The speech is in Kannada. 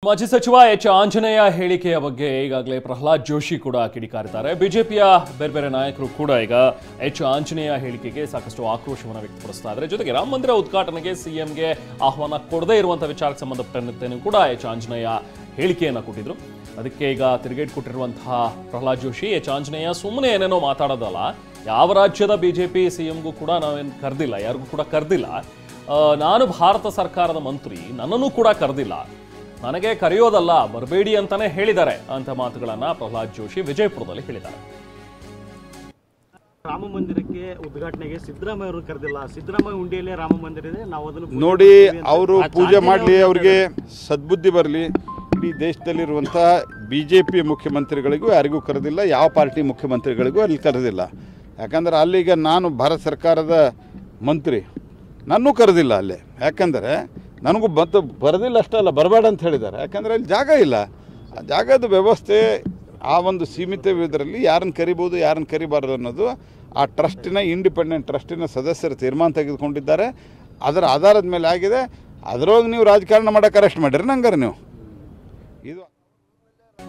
ಮಾಜಿ ಸಚಿವ ಎಚ್ ಆಂಜನೇಯ ಹೇಳಿಕೆಯ ಬಗ್ಗೆ ಈಗಾಗಲೇ ಪ್ರಹ್ಲಾದ್ ಜೋಶಿ ಕೂಡ ಕಿಡಿಕಾರಿದ್ದಾರೆ. ಬಿಜೆಪಿಯ ಬೇರೆ ಬೇರೆ ನಾಯಕರು ಕೂಡ ಈಗ ಎಚ್ ಆಂಜನೇಯ ಹೇಳಿಕೆಗೆ ಸಾಕಷ್ಟು ಆಕ್ರೋಶವನ್ನು ವ್ಯಕ್ತಪಡಿಸ್ತಾ ಇದ್ದಾರೆ. ಜೊತೆಗೆ ರಾಮ ಮಂದಿರ ಉದ್ಘಾಟನೆಗೆ ಸಿಎಂಗೆ ಆಹ್ವಾನ ಕೊಡದೇ ಇರುವಂತಹ ವಿಚಾರಕ್ಕೆ ಸಂಬಂಧಪಟ್ಟಂತೆ ಕೂಡ ಎಚ್ ಆಂಜನೇಯ ಹೇಳಿಕೆಯನ್ನು ಕೊಟ್ಟಿದ್ರು. ಅದಕ್ಕೆ ಈಗ ತಿರುಗೇಟ್ ಕೊಟ್ಟಿರುವಂತಹ ಪ್ರಹ್ಲಾದ್ ಜೋಶಿ, ಎಚ್ ಆಂಜನೇಯ ಸುಮ್ಮನೆ ಏನೇನೋ ಮಾತಾಡೋದಲ್ಲ, ಯಾವ ರಾಜ್ಯದ ಬಿಜೆಪಿ ಸಿಎಂಗೂ ಕೂಡ ನಾವೇನು ಕರೆದಿಲ್ಲ, ಯಾರಿಗೂ ಕೂಡ ಕರೆದಿಲ್ಲ. ನಾನು ಭಾರತ ಸರ್ಕಾರದ ಮಂತ್ರಿ, ನನ್ನನ್ನು ಕೂಡ ಕರೆದಿಲ್ಲ, ನನಗೆ ಕರೆಯೋದಲ್ಲ ಬರಬೇಡಿ ಅಂತಾನೆ ಹೇಳಿದ್ದಾರೆ ಅಂತ ಮಾತುಗಳನ್ನ ಪ್ರಹ್ಲಾದ್ ಜೋಶಿ ವಿಜಯಪುರದಲ್ಲಿ ಹೇಳಿದ್ದಾರೆ. ರಾಮ ಮಂದಿರಕ್ಕೆ ಉದ್ಘಾಟನೆಗೆ ಸಿದ್ದರಾಮಯ್ಯ ಅವರು ಕರೆದಿಲ್ಲ, ಸಿದ್ದರಾಮಯ್ಯ ಉಂಡಿಯಲ್ಲೇ ರಾಮ ಮಂದಿರ ಇದೆ, ನಾವು ಅದನ್ನು ನೋಡಿ, ಅವರು ಪೂಜೆ ಮಾಡಲಿ, ಅವರಿಗೆ ಸದ್ಬುದ್ಧಿ ಬರಲಿ. ಇಡೀ ದೇಶದಲ್ಲಿರುವಂಥ ಬಿಜೆಪಿ ಮುಖ್ಯಮಂತ್ರಿಗಳಿಗೂ ಯಾರಿಗೂ ಕರೆದಿಲ್ಲ, ಯಾವ ಪಾರ್ಟಿ ಮುಖ್ಯಮಂತ್ರಿಗಳಿಗೂ ಅಲ್ಲಿ ಕರೆದಿಲ್ಲ. ಯಾಕಂದರೆ ಅಲ್ಲಿಗ ನಾನು ಭಾರತ ಸರ್ಕಾರದ ಮಂತ್ರಿ, ನನ್ನೂ ಕರೆದಿಲ್ಲ ಅಲ್ಲಿ. ಯಾಕಂದರೆ ನನಗೂ ಬರೋದಿಲ್ಲ ಅಷ್ಟಲ್ಲ, ಬರಬೇಡ ಅಂತ ಹೇಳಿದ್ದಾರೆ. ಯಾಕಂದರೆ ಅಲ್ಲಿ ಜಾಗ ಇಲ್ಲ. ಆ ಜಾಗದ ವ್ಯವಸ್ಥೆ ಆ ಒಂದು ಸೀಮಿತ ಇದರಲ್ಲಿ ಯಾರನ್ನು ಕರಿಬೋದು, ಯಾರನ್ನು ಕರಿಬಾರ್ದು ಅನ್ನೋದು ಆ ಟ್ರಸ್ಟಿನ, ಇಂಡಿಪೆಂಡೆಂಟ್ ಟ್ರಸ್ಟಿನ ಸದಸ್ಯರು ತೀರ್ಮಾನ ತೆಗೆದುಕೊಂಡಿದ್ದಾರೆ. ಅದರ ಆಧಾರದ ಮೇಲೆ ಆಗಿದೆ. ಅದರೊಳಗೆ ನೀವು ರಾಜಕಾರಣ ಮಾಡೋಕೆ ಅರೆಸ್ಟ್ ಮಾಡಿರಿ ನಂಗಾರೆ ನೀವು ಇದು